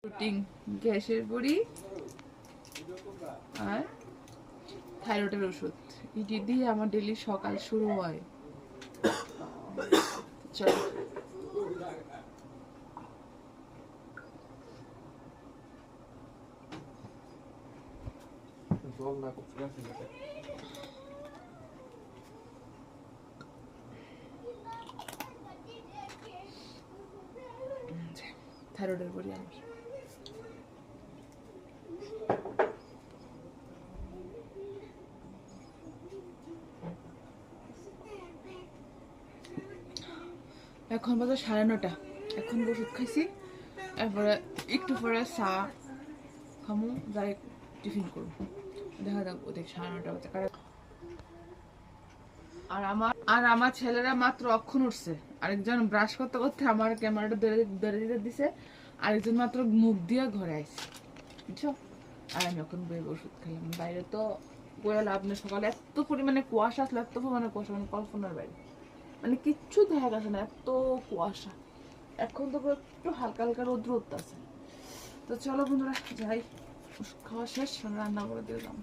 Routine গ্যাসের বড়ি আর থাইরয়েডের ওষুধ এটি দিয়ে আমার ডেলি সকাল শুরু হয়। চলো থাইরয়েডের বড়ি আমার এখন বাজে 9:30। এখন ওষুধ খাইছি, এরপরে একটু পরে চা খামু, যাই টিফিন করবো। দেখা যাক ওদের 9:30 বাজে। আর আমার ছেলেরা মাত্র অক্ষণ উঠছে, আরেকজন ব্রাশ করতে করতে আমার ক্যামেরাটা ধরে দিতে দিছে, আরেকজন মাত্র মুখ দিয়ে ঘরে আইছে, বুঝছো। আর আমি এখন ওষুধ খেলাম। বাইরে তো বলে লাভ নেই, সকালে এত পরিমাণে কুয়াশা আসলে, এত পরিমাণে কুয়াশা, মানে কল্পনার বাইরে, মানে কিচ্ছু দেখা গেছে না, এত কুয়াশা। এখন তো একটু হালকা হালকা রোদ্র উঠতেছে। তো চলো বন্ধুরা যাই, খাওয়া শেষ, রান্না করে দিয়ে যাবো।